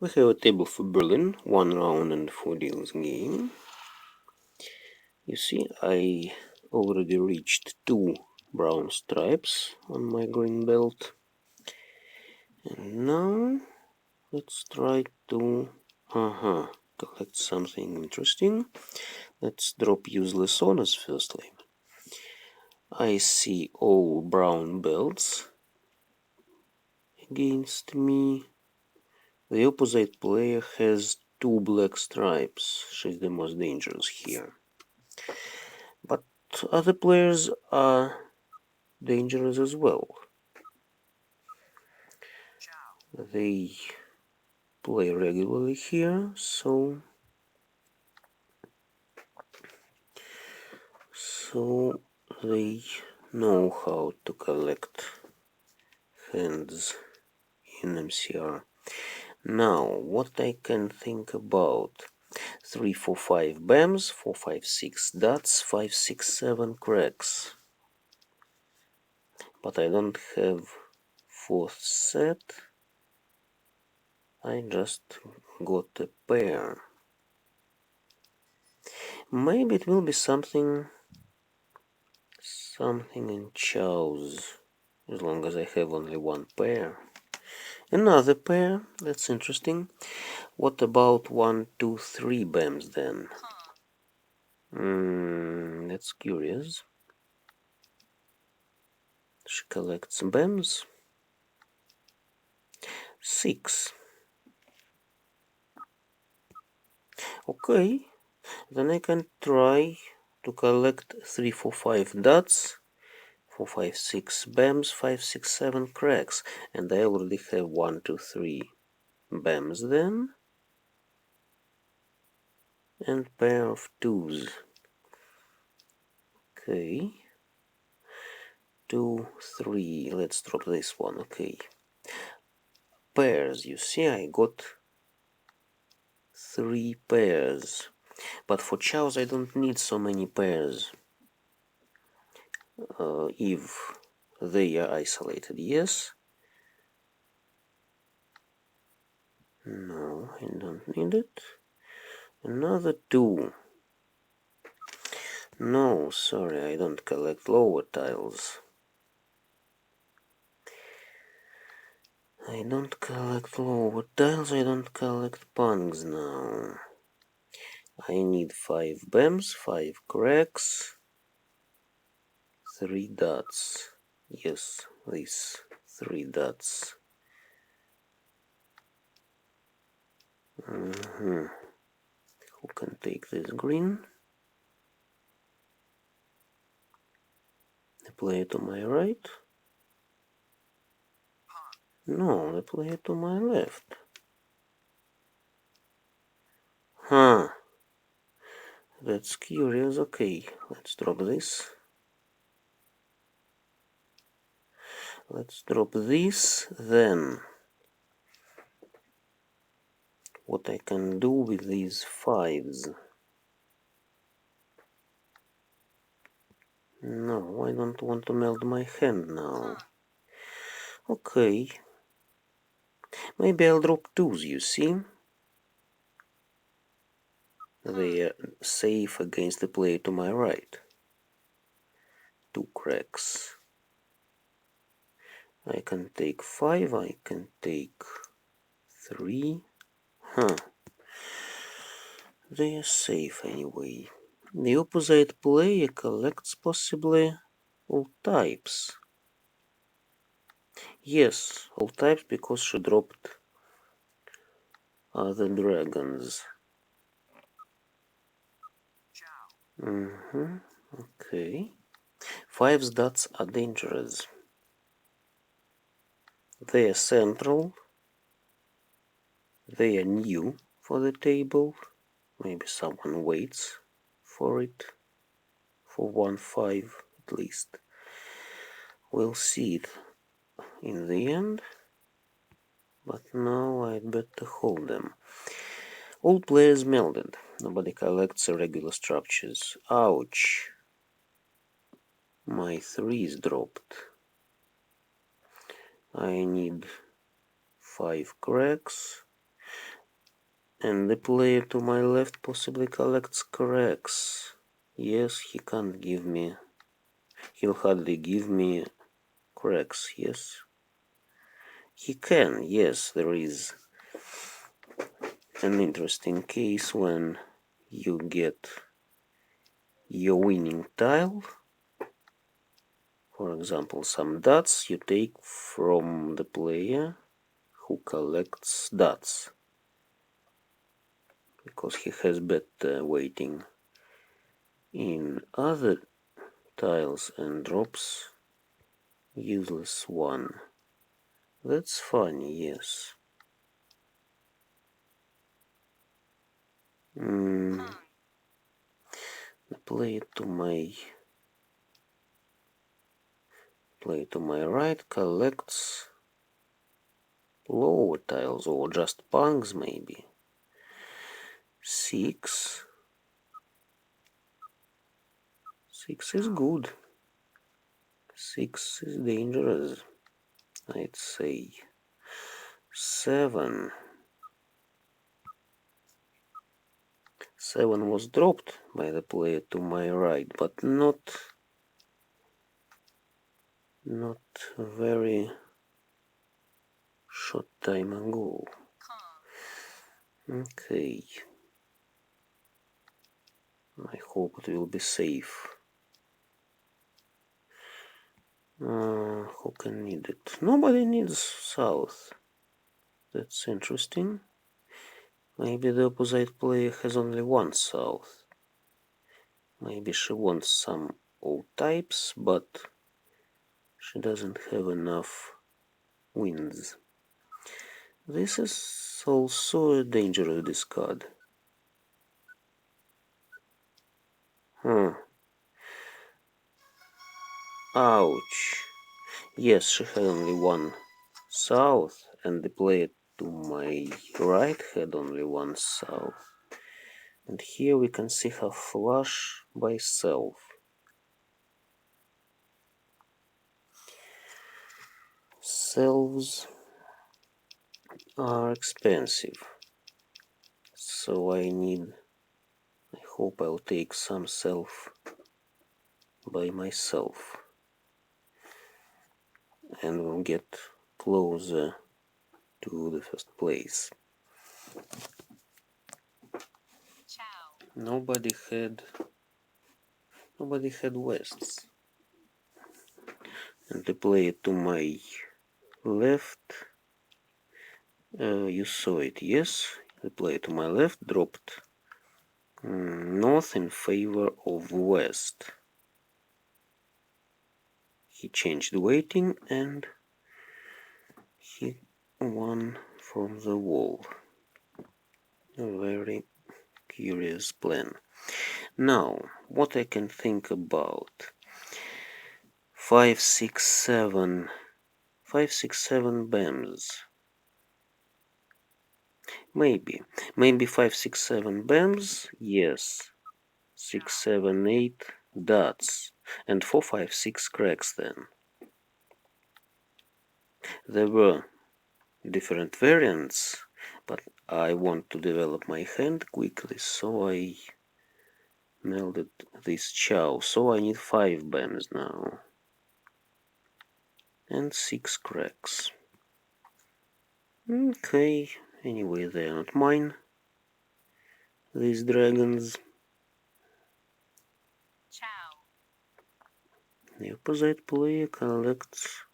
We have a table for Berlin, 1 round and 4 deals game. You see, I already reached 2 brown stripes on my green belt. And now, let's try to collect something interesting. Let's drop useless honors firstly. I see all brown belts against me. The opposite player has 2 black stripes. She's the most dangerous here. But other players are dangerous as well. They play regularly here, so they know how to collect hands in MCR. Now, what I can think about: 3, 4, 5 BAMs, 4, 5, 6 dots, 5, 6, 7 cracks. But I don't have 4th set. I just got a pair. Maybe it will be something in chows, as long as I have only 1 pair. Another pair, that's interesting. What about 1, 2, 3 BAMs then? That's curious. She collects BAMs. 6. Okay, then I can try to collect 3, 4, 5 dots, 4, 5, 6 BAMs, 5, 6, 7 cracks, and I already have 1, 2, 3 BAMs then, and pair of 2s. Okay, 2, 3, let's drop this one. Okay, pairs, you see, I got 3 pairs, but for chows I don't need so many pairs. If they are isolated, yes. No, I don't need it. Another 2. No, sorry, I don't collect lower tiles. I don't collect lower tiles, I don't collect punks now. I need 5 BAMs, 5 cracks, 3 dots. Yes, these 3 dots. Who can take this green? The player to my right? No, the player to my left. Huh. That's curious. Okay, let's drop this. Let's drop this. Then, what I can do with these 5s? No, I don't want to melt my hand now. Okay. Maybe I'll drop 2s, you see? They are safe against the player to my right. 2 cracks. I can take 5, I can take 3. They are safe anyway. The opposite player collects possibly all types. Yes, all types, because she dropped other dragons. Okay. 5's dots are dangerous. They are central. They are new for the table. Maybe someone waits for it. For 1-5 at least. We'll see it in the end. But now I'd better hold them. All players melded. Nobody collects irregular structures. Ouch. My 3's dropped. I need 5 cracks. And the player to my left possibly collects cracks. Yes, he can't give me... He'll hardly give me cracks, yes? He can, yes, there is an interesting case when you get your winning tile. For example, some dots you take from the player who collects dots, because he has better weighting in other tiles and drops useless one. That's funny, yes. The player to my right collects lower tiles, or just punks maybe. 6. 6 is good. 6 is dangerous, I'd say. 7. 7 was dropped by the player to my right, but not a very short time ago. Okay. I hope it will be safe. Who can need it? Nobody needs south. That's interesting. Maybe the opposite player has only one south. Maybe she wants some old types, but she doesn't have enough wins. This is also a dangerous discard. Ouch. Yes, she had only one south, and the player to my right had only one south. And here we can see her flush by self. Selves are expensive, so I hope I'll take some self by myself, and we'll get closer to the first place. Nobody had wests, and the player to my left, you saw it, yes? The player to my left dropped north in favor of west. He changed the weighting and he won from the wall. A very curious plan. Now, what I can think about. 5, 6, 7. 5, 6, 7 BAMs. Maybe 5, 6, 7 BAMs, yes. 6, 7, 8 dots. And 4, 5, 6 cracks then. There were different variants, but I want to develop my hand quickly, so I melded this chow. So I need 5 BAMs now. And 6 cracks. Okay, anyway, they are not mine. These dragons. The opposite player collects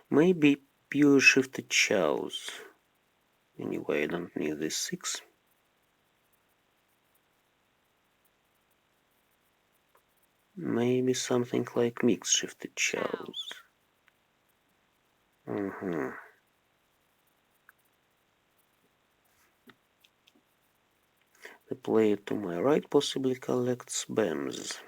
maybe pure shifted chows. Anyway, I don't need this 6. Maybe something like mixed shifted chows. The player to my right possibly collects BAMs.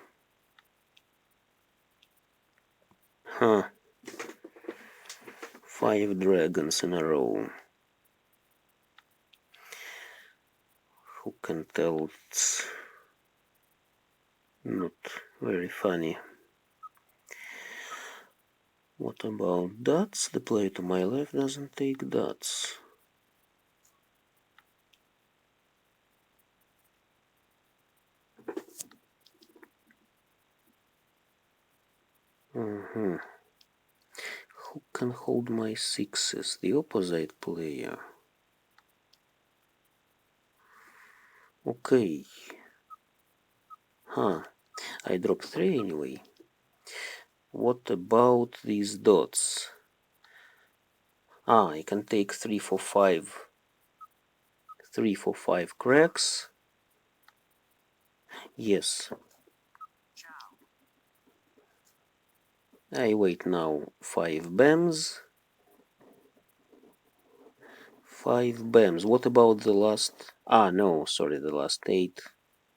5 dragons in a row. Who can tell it's not very funny. What about dots? The player to my left doesn't take dots. who can hold my sixes? The opposite player. Okay. Huh. I dropped 3 anyway. What about these dots? I can take 3 for 5. 3 for 5 cracks. Yes. I wait now. 5 bams. 5 bams. What about the last? No, sorry, the last 8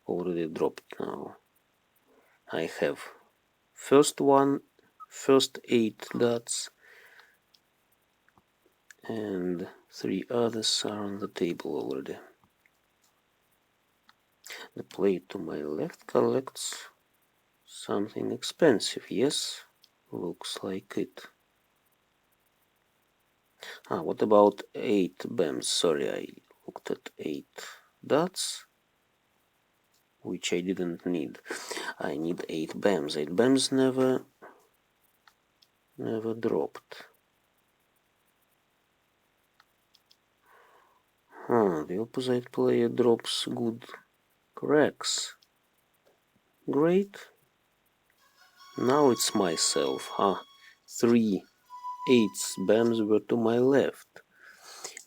already dropped now. I have first 8 dots, and 3 others are on the table already. The player to my left collects something expensive, yes? Looks like it. What about 8 bams? Sorry, I looked at 8 dots, which I didn't need. I need 8 bams. 8 bams never dropped. The opposite player drops good cracks. Great. Now it's myself. 3 eights bams were to my left.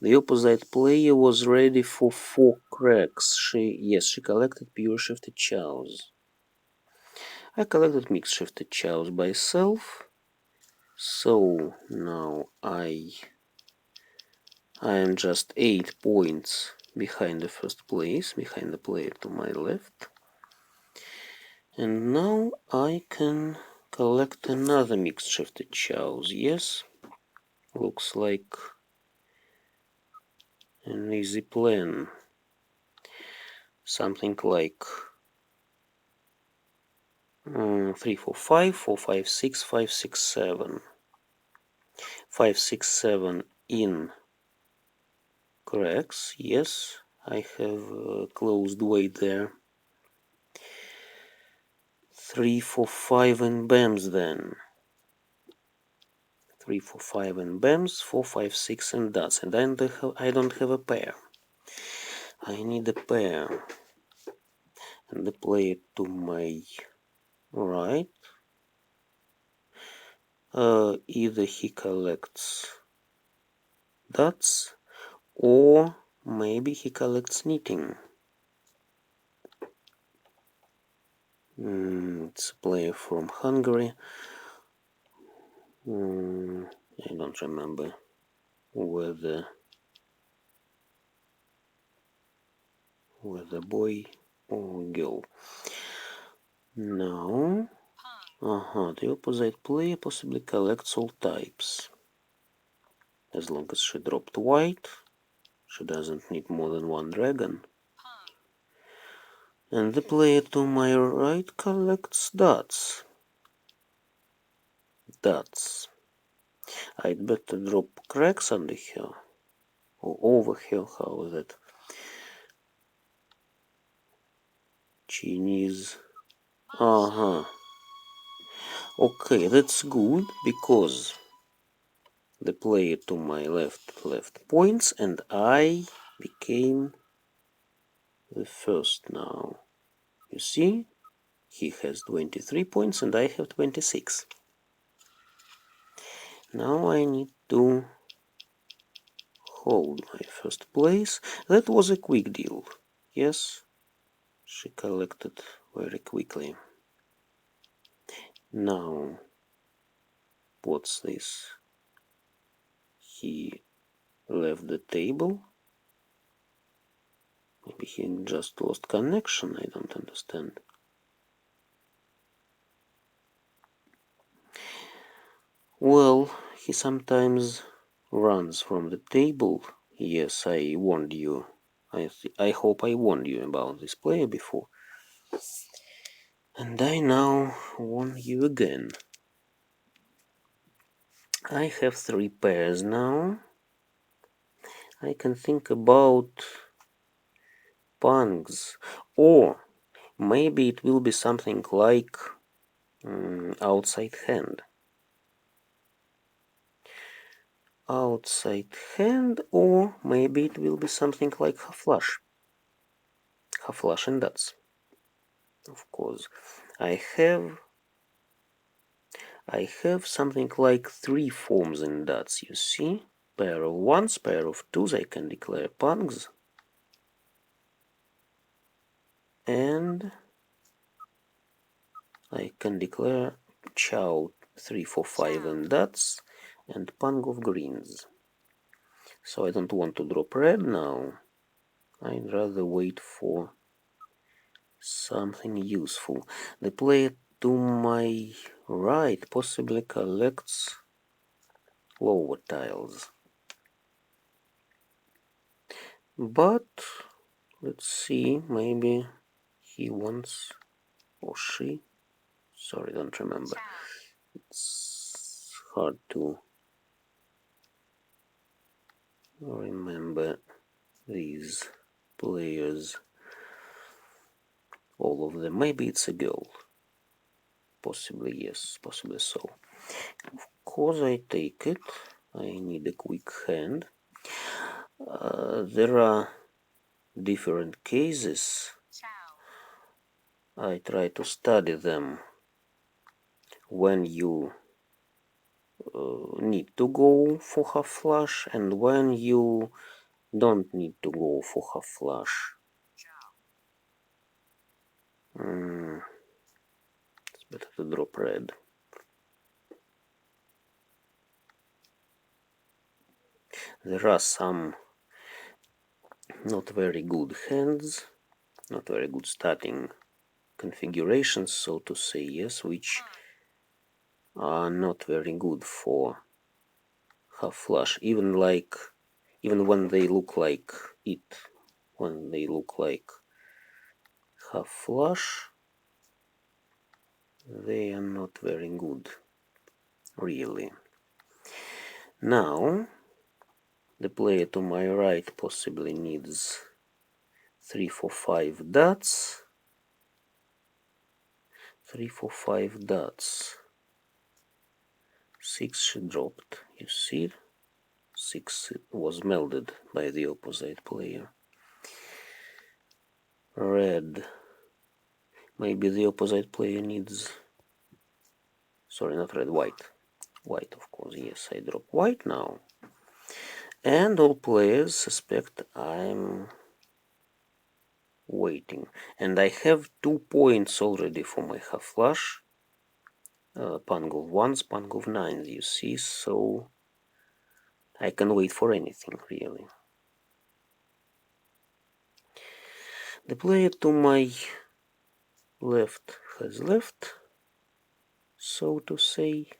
The opposite player was ready for 4 cracks. She collected pure shifted chows. I collected mixed shifted chows by self. So now I am just 8 points behind the first place, behind the player to my left. And now I can collect another mixed shifted chows. Yes, looks like an easy plan. Something like 3, 4, 5, 4, 5, 6, 5, 6, 7. 5, 6, 7 in cracks. Yes, I have closed weight there. 3, 4, 5 in bams then. 3, 4, 5 in bams, 4, 5, 6 in dots. And I don't have a pair. I need a pair. And the player to my right. Either he collects dots or maybe he collects knitting. It's a player from Hungary. I don't remember whether boy or girl. Now, the opposite player possibly collects all types. As long as she dropped white, she doesn't need more than 1 dragon. And the player to my right collects dots. I'd better drop cracks under her. Or over her, how is it? Chinese. Okay, that's good, because the player to my left points, and I became the first now. You see? He has 23 points and I have 26. Now I need to hold my first place. That was a quick deal. Yes, she collected very quickly. Now, what's this? He left the table. Maybe he just lost connection. I don't understand. Well, he sometimes runs from the table. Yes, I warned you. I hope I warned you about this player before. And I now warn you again. I have 3 pairs now. I can think about punks. Or maybe it will be something like outside hand. outside hand, or maybe it will be something like half flush. Half flush and dots. Of course, I have something like 3 forms in dots, you see? Pair of ones, pair of twos, I can declare punks. And I can declare chow 3, 4, 5 and dots, and punk of greens. So I don't want to drop red now. I'd rather wait for something useful. The player to my right possibly collects lower tiles. But let's see, maybe he wants, or she, sorry, don't remember. It's hard to remember these players, all of them. Maybe it's a girl. Possibly yes, possibly so. Of course I take it. I need a quick hand. There are different cases. I try to study them when you need to go for half flush and when you don't need to go for half flush. It's better to drop red. There are some not very good hands, not very good starting configurations, so to say, yes, which are not very good for half flush, even when they look like it, when they look like half flush, they are not very good, really. Now, the player to my right possibly needs 3, 4, 5 dots. 3, 4, 5 dots. 6 she dropped, you see? 6 was melded by the opposite player. Red. Maybe the opposite player needs... Sorry, not red, white. White, of course, yes, I drop white now. And all players suspect I'm waiting. And I have 2 points already for my half flush. Punk of ones, punk of nines, you see, so I can wait for anything, really. The player to my left has left, so to say,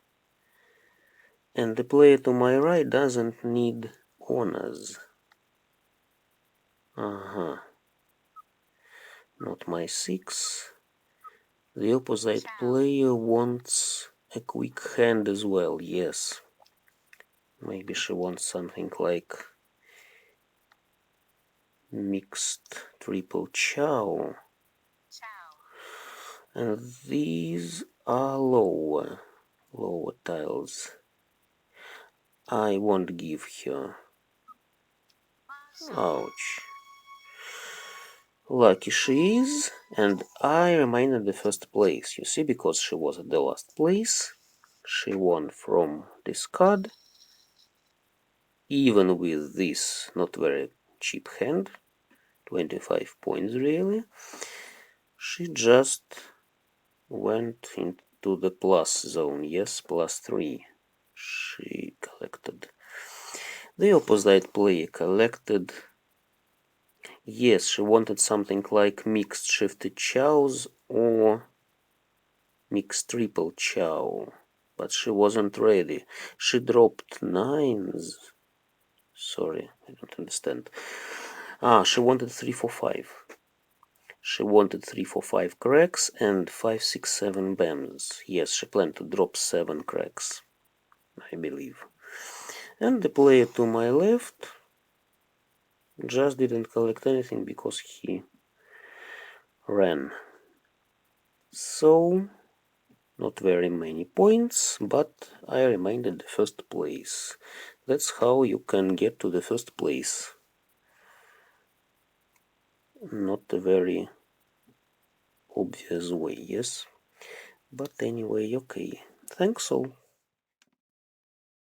and the player to my right doesn't need honors. Not my 6. The opposite player wants a quick hand as well, yes. Maybe she wants something like mixed triple chow. And these are lower tiles. I won't give her. Ouch. Lucky she is, and I remain at the first place, you see, because she was at the last place. She won from discard, even with this not very cheap hand, 25 points really. She just went into the plus zone, yes, +3 she collected. The opposite player collected, yes, she wanted something like mixed shifted chows or mixed triple chow, but she wasn't ready. She dropped nines. Sorry, I don't understand. She wanted 3, 4, 5. She wanted 3, 4, 5 cracks and 5, 6, 7 bams. Yes, she planned to drop 7 cracks, I believe. And the player to my left just didn't collect anything because he ran. So, not very many points, but I remained at the first place. That's how you can get to the first place. Not a very obvious way, yes? But anyway, okay. Thanks all.